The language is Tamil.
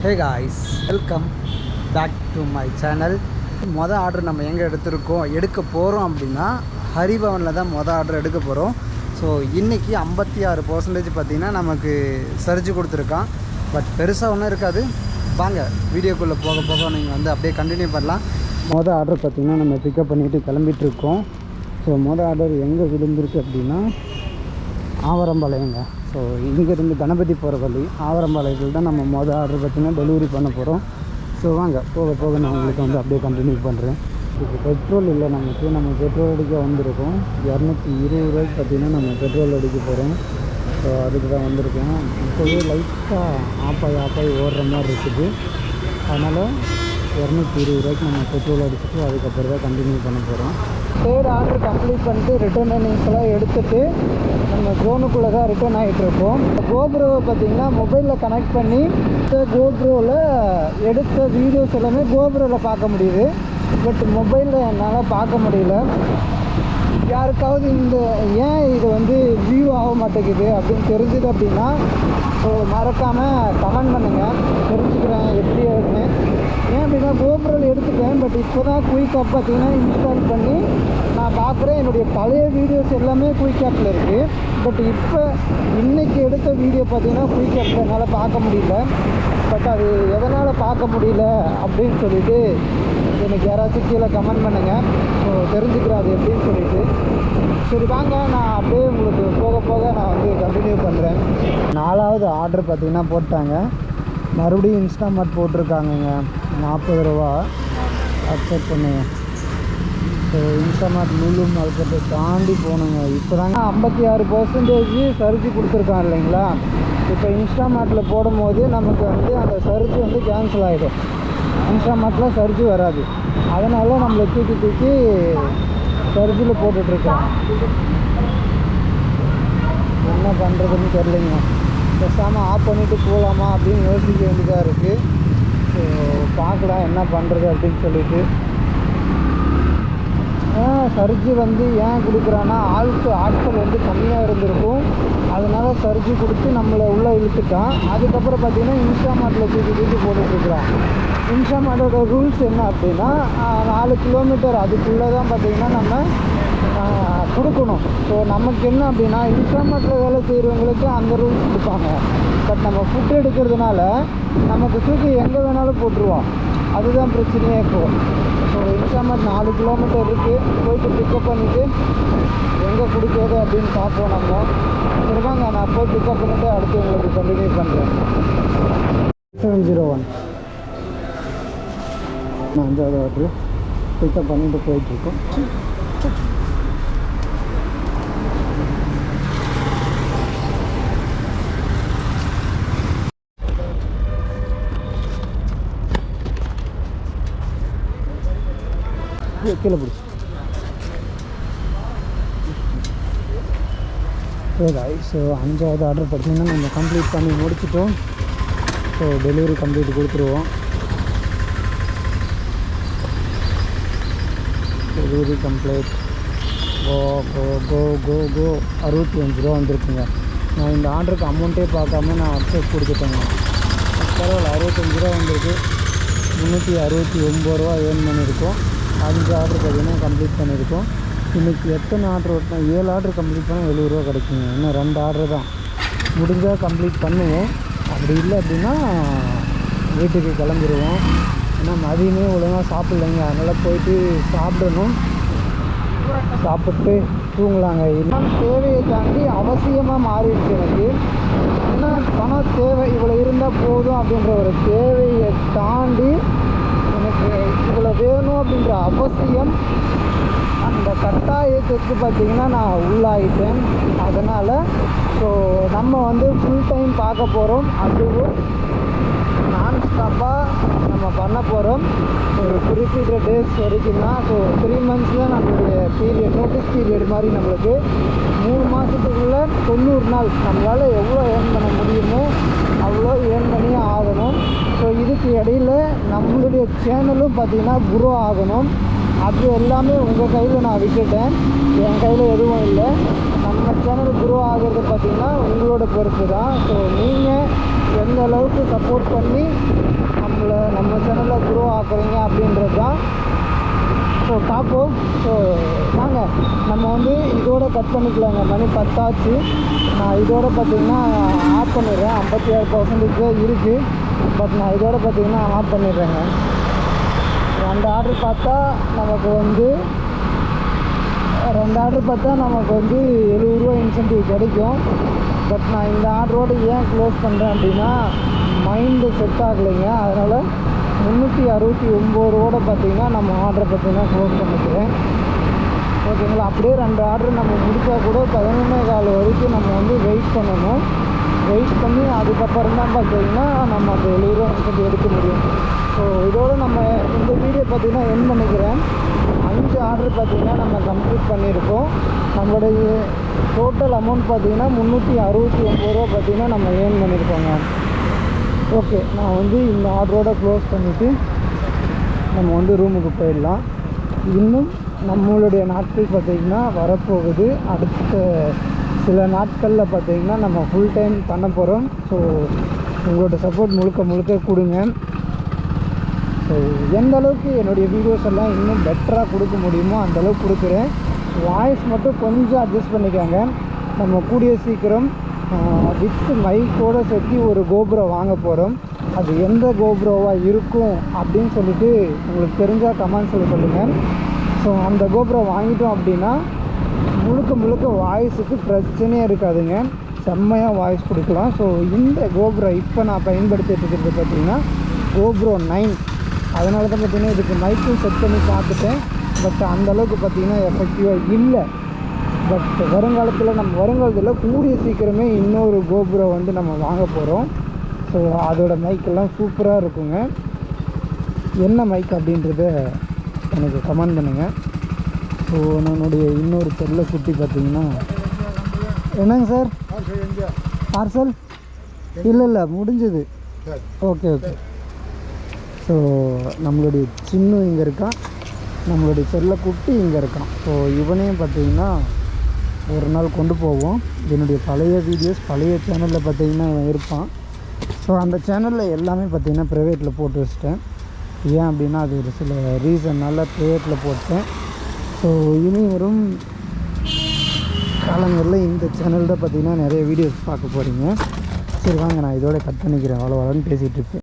Hey guys, welcome back to my channel. Order நம்ம எங்கே எடுக்க போகிறோம் அப்படின்னா ஹரிபவனில் தான் ஆர்டர் எடுக்க போகிறோம். ஸோ இன்றைக்கி 56% பார்த்திங்கன்னா நமக்கு சர்ஜ் கொடுத்துருக்கான். பட் பெருசாக ஒன்றும் இருக்காது. வாங்க வீடியோக்குள்ளே போக நீங்கள் வந்து அப்படியே கண்டினியூ பண்ணலாம். ஆர்டர் பார்த்திங்கன்னா நம்ம பிக்கப் பண்ணிவிட்டு கிளம்பிகிட்ருக்கோம். ஸோ ஆர்டர் எங்கே விழுந்திருக்கு அப்படின்னா ஆவரம்பாளையங்க. ஸோ இங்கேருந்து கணபதி போகிற வழி ஆவரம்பாளையத்தில் தான் நம்ம ஆர்டர் பார்த்திங்கன்னா டெலிவரி பண்ண போகிறோம். ஸோ வாங்க போக நான் உங்களுக்கு வந்து அப்படியே கண்டினியூ பண்ணுறேன். இப்போ பெட்ரோல் இல்லை, நம்ம பெட்ரோல் அடிக்க வந்திருக்கோம். 220 ரூபாய்க்கு பார்த்திங்கன்னா நம்ம பெட்ரோல் அடிக்க போகிறோம். ஸோ அதுக்கு தான் வந்திருக்கோம். இப்போவே லைட்டாக ஆப்பாய் ஓடுற மாதிரி இருக்குது. அதனால் 220 ரூபாய்க்கு நம்ம பெட்ரோல் அடிச்சுட்டு அதுக்கப்புறம் தான் கண்டினியூ பண்ண போகிறோம். ஆர்டர் கம்ப்ளீட் பண்ணிட்டு ரிட்டர்ன் எல்லாம் எடுத்துகிட்டு நம்ம ஜோனுக்குள்ளே தான் ரிட்டர்ன் ஆகிட்டுருக்கோம். கோப்ரோவை பார்த்திங்கன்னா மொபைலில் கனெக்ட் பண்ணி கோப்ரோவில் எடுத்த வீடியோஸ் எல்லாமே கோப்ரோவில் பார்க்க முடியுது. பட் மொபைலில் என்னால் பார்க்க முடியல. யாருக்காவது ஏன் இது வந்து வியூ ஆக மாட்டேங்குது அப்படின்னு தெரிஞ்சுது அப்படின்னா ஸோ மறக்காமல் கமெண்ட் பண்ணுங்கள், தெரிஞ்சுக்கிறேன் எப்படி இருக்குன்னு. ஏன் அப்படின்னா கோப்ரோவில் எடுத்துட்டேன். பட் இப்போ தான் குயிக் ஆப் பார்த்திங்கன்னா இன்ஸ்டால் பண்ணி நான் பார்க்குறேன். என்னுடைய பழைய வீடியோஸ் எல்லாமே குயிக் ஆப்பில் இருக்குது. பட் இப்போ இன்றைக்கி எடுத்த வீடியோ பார்த்திங்கன்னா குயிக் ஆப்பில் என்னால் பார்க்க முடியல. பட் அது எதனால் பார்க்க முடியல அப்படின்னு சொல்லிவிட்டு எனக்கு யாராச்சும் கீழே கமெண்ட் பண்ணுங்கள். ஸோ தெரிஞ்சுக்கிறேன் அது எப்படின்னு சொல்லிவிட்டு. சரி வாங்க, நான் அப்படியே உங்களுக்கு போக நான் வந்து கண்டினியூ பண்ணுறேன். 4வது ஆர்டர் பார்த்திங்கன்னா போட்டாங்க. மறுபடியும் இன்ஸ்டாமார்ட் போட்டிருக்காங்கங்க. 40 ரூபா அக்செப்ட் பண்ணுங்க. ஸோ இன்ஸ்டாமார்ட் லுலு மார்க்கெட்டை தாண்டி போகணுங்க. இப்போ தாங்க 56% சர்ஜ் கொடுத்துருக்கான் இல்லைங்களா. இப்போ இன்ஸ்டாமார்ட்டில் போடும்போது நமக்கு வந்து அந்த சர்ஜ் வந்து கேன்சல் ஆகிடும். இன்ஸ்டாமார்ட்டில் சர்ஜ் வராது. அதனால் நம்மளை தூக்கி சர்ஜில் போட்டுட்ருக்கோம். என்ன பண்ணுறதுன்னு தெரிலைங்க. பேசாமல் ஆஃப் பண்ணிவிட்டு போகலாமா அப்படின்னு யோசிக்க வேண்டியதாக இருக்குது. ஸோ பார்க்கலாம் என்ன பண்ணுறது அப்படின்னு சொல்லிட்டு. சர்ஜி வந்து ஏன் கொடுக்குறான்னா ஆட்கள் வந்து கம்மியாக இருந்திருக்கும். அதனால் சர்ஜி கொடுத்து நம்மளை உள்ளே இழுத்துட்டான். அதுக்கப்புறம் பார்த்திங்கன்னா இன்ஸ்டாமார்ட்டில் தூக்கி போட்டுட்ருக்குறான். இன்ஸ்டாமார்ட்டோட ரூல்ஸ் என்ன அப்படின்னா 4 கிலோமீட்டர் அதுக்குள்ளே தான் பார்த்திங்கன்னா நம்ம கொடுக்கணும். ஸோ நமக்கு என்ன அப்படின்னா இன்ஸ்டாமார்ட்டில் வேலை செய்கிறவங்களுக்கு அந்த ரூல்ஸ் கொடுப்பாங்க. பட் நம்ம ஃபுட் எடுக்கிறதுனால நமக்கு தூக்கி எங்கே வேணாலும் போட்டுருவோம். அதுதான் பிரச்சனையே இப்போது. ஸோ இன்ஸ்டாமார்ட் 4 கிலோமீட்டர் இருக்குது. போயிட்டு பிக்கப் பண்ணிவிட்டு எங்கே கொடுக்குறது அப்படின்னு பார்ப்போம் நம்ம. சரிவாங்க, நான் போய் பிக்கப் பண்ணிவிட்டு அடுத்து உங்களுக்கு கண்டினியூ பண்ணுறேன். 701 நான் 5வது ஆர்டர் பிக்கப் பண்ணிட்டு போயிட்டுருக்கோம். கீழே பிடிச்சி ஸோ 5வது ஆர்டர் பார்த்திங்கன்னா நம்ம கம்ப்ளீட் பண்ணி முடிச்சிட்டோம். ஸோ டெலிவரி கம்ப்ளீட் கொடுத்துருவோம். Delivery complete. கோ 65 ரூபா வந்துருக்குங்க. நான் இந்த ஆர்டருக்கு அமௌண்ட்டே பார்க்காம நான் அக்சஸ் கொடுத்துட்டேங்க. பரவாயில்ல, 65 ரூபா வந்திருக்கு. 369 ரூபா ஏர்ன் பண்ணியிருக்கோம். 5 ஆர்டர் பார்த்திங்கன்னா கம்ப்ளீட் பண்ணியிருக்கோம். இன்றைக்கி எத்தனை ஆர்டர் ஓட்டினா 7 ஆர்டர் கம்ப்ளீட் பண்ணால் 70 ரூபா கிடைக்குங்க. இன்னும் 2 ஆர்டர் தான் முடிஞ்சால் கம்ப்ளீட் பண்ணுவோம். அப்படி இல்லை அப்படின்னா வீட்டுக்கு கிளம்பிடுவோம். ஏன்னா மதியமே ஒழுங்காக சாப்பிட்லைங்க. அதனால் போயிட்டு சாப்பிடணும். சாப்பிட்டு தூங்கலாங்க. இன்னும் தேவையை தாண்டி அவசியமாக மாறிடுச்சு எனக்கு. ஏன்னா பணம் தேவை, இவ்வளோ இருந்தால் போதும் அப்படின்ற ஒரு தேவையை தாண்டி எனக்கு இவ்வளோ வேணும் அப்படின்ற அவசியம், அந்த கட்டாயத்துக்கு பார்த்திங்கன்னா நான் உள்ளாயிட்டேன். அதனால் ஸோ நம்ம வந்து ஃபுல் டைம் பார்க்க போகிறோம். அதுவும் நான் ஸ்டாப்பாக நம்ம பண்ண போகிறோம். ஒரு குறிப்பிட்ட டேஸ் வரைக்கும் தான். ஸோ 3 months தான் நம்மளுடைய பீரியட், நோட்டீஸ் பீரியட் மாதிரி. நம்மளுக்கு 3 மாதத்துக்குள்ளே 90 நாள் நம்மளால் எவ்வளோ ஏர்ன் பண்ண முடியுமோ அவ்வளோ ஏர்ன் பண்ணி ஆகணும். ஸோ இதுக்கு இடையில் நம்மளுடைய சேனலும் பார்த்திங்கன்னா குரோ ஆகணும். அது எல்லாமே உங்கள் கையில் நான் விட்டுட்டேன். என் கையில் எதுவும் இல்லை. நம்ம சேனல் குரோ ஆகிறது பார்த்திங்கன்னா உங்களோட பொறுப்பு தான். ஸோ நீங்கள் எந்த அளவுக்கு சப்போர்ட் பண்ணி நம்ம சேனலில் க்ரோ ஆக்குறீங்க அப்படின்றது தான். ஸோ பார்ப்போம். ஸோ வாங்க நம்ம வந்து இதோட கட் பண்ணிக்கலாங்க. மணி 10 ஆச்சு. நான் இதோட பார்த்திங்கன்னா ஆஃப் பண்ணிடுறேன். 56% இருக்குது. பட் நான் இதோட பார்த்திங்கன்னா ஆஃப் பண்ணிடுறேங்க. ரெண்டு ஆர்டர் பார்த்தா நமக்கு வந்து 70 ரூபா இன்சென்டிவ் கிடைக்கும். பட் நான் இந்த ஆர்டரோடு ஏன் க்ளோஸ் பண்ணுறேன் அப்படின்னா மைண்டு செட் ஆகலைங்க. அதனால் 369 ரூபாயோட பார்த்திங்கன்னா நம்ம ஆர்டரை பார்த்திங்கன்னா க்ளோஸ் பண்ணிக்கிறேன். ஓகேங்களா. அப்படியே 2 ஆர்டர் நம்ம முடித்தா கூட 11:15 வரைக்கும் நம்ம வந்து வெயிட் பண்ணணும். வெயிட் பண்ணி அதுக்கப்புறம் தான் பார்த்திங்கன்னா நம்ம அந்த 70 ரூபா இன்சென்டிவ் எடுக்க முடியும். ஸோ இதோடு நம்ம இந்த வீடியோ பார்த்திங்கன்னா என் பண்ணிக்கிறேன். 5 ஆர்டர் பார்த்திங்கன்னா நம்ம கம்ப்ளீட் பண்ணியிருக்கோம். நம்மளுடைய டோட்டல் அமௌண்ட் பார்த்திங்கன்னா 369 ரூபா பார்த்திங்கன்னா நம்ம ஏர்ன் பண்ணியிருக்கோங்க. ஓகே, நான் வந்து இந்த ஆர்டரோட க்ளோஸ் பண்ணிவிட்டு நம்ம வந்து ரூமுக்கு போயிடலாம். இன்னும் நம்மளுடைய நாட்கள் பார்த்திங்கன்னா வரப்போகுது. அடுத்த சில நாட்களில் பார்த்திங்கன்னா நம்ம ஃபுல் டைம் பண்ண போகிறோம். ஸோ உங்களோட சப்போர்ட் முழுக்க கொடுங்க. ஸோ எந்த அளவுக்கு என்னுடைய வீடியோஸ் எல்லாம் இன்னும் பெட்டராக கொடுக்க முடியுமோ அந்தளவுக்கு கொடுக்குறேன். வாய்ஸ் மட்டும் கொஞ்சம் அட்ஜஸ்ட் பண்ணிக்காங்க. நம்ம கூடிய சீக்கிரம் வித் மைக்கோடு சேர்த்து ஒரு கோப்ரோ வாங்க போகிறோம். அது எந்த கோப்ரோவாக இருக்கும் அப்படின்னு சொல்லிட்டு உங்களுக்கு தெரிஞ்சால் கமெண்ட்ஸில் சொல்லுங்கள். ஸோ அந்த கோப்ரோ வாங்கிட்டோம் அப்படின்னா முழுக்க வாய்ஸுக்கு பிரச்சனையே இருக்காதுங்க. செம்மையாக வாய்ஸ் கொடுக்கலாம். ஸோ இந்த கோப்ரோ இப்போ நான் பயன்படுத்திட்டு இருக்கிறது பார்த்திங்கன்னா கோப்ரோ 9. அதனால தான் பார்த்திங்கன்னா இதுக்கு மைக்கும் செட் பண்ணி பார்த்துட்டேன். பட் அந்தளவுக்கு பார்த்திங்கன்னா எஃபெக்டிவாக இல்லை. பட் வருங்காலத்தில் கூடிய சீக்கிரமே இன்னொரு கோபுரோ வந்து நம்ம வாங்க போகிறோம். ஸோ அதோட மைக்கெல்லாம் சூப்பராக இருக்குங்க. என்ன மைக் அப்படின்றத எனக்கு கமெண்ட் பண்ணுங்கள். ஸோ நம்மளுடைய இன்னொரு செல்ல குட்டி பார்த்திங்கன்னா என்னங்க சார் பார்சல் இல்லை முடிஞ்சது. ஓகே. ஸோ நம்மளுடைய சின்ன இங்கே இருக்கான், நம்மளுடைய செல்ல குட்டி இங்கே இருக்கான். ஸோ இவனையும் பார்த்திங்கன்னா ஒரு நாள் கொண்டு போவோம். என்னுடைய பழைய வீடியோஸ் பழைய சேனலில் பார்த்திங்கன்னா இவன் இருப்பான். ஸோ அந்த சேனலில் எல்லாமே பார்த்திங்கன்னா ப்ரைவேட்டில் போட்டு வச்சிட்டேன். ஏன் அப்படின்னா அது ஒரு சில ரீசன்னால் ப்ரைவேட்டில் போட்டேன். ஸோ இனி வரும் காலங்களில் இந்த சேனலில் பார்த்திங்கன்னா நிறைய வீடியோஸ் பார்க்க போகிறீங்க. சரி வாங்க, நான் இதோட கட் பண்ணிக்கிறேன். அவ்வளோன்னு பேசிகிட்டு இருக்கேன்.